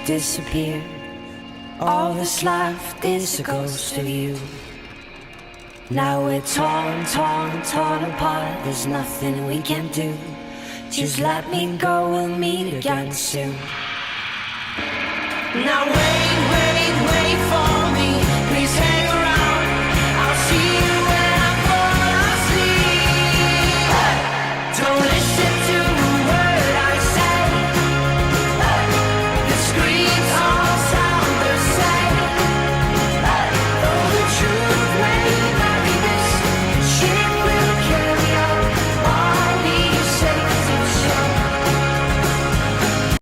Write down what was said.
disappeared. All that's left is a ghost of you. Now we're torn, torn, torn apart. There's nothing we can do. Just let me go, we'll meet again soon. Now wait, wait.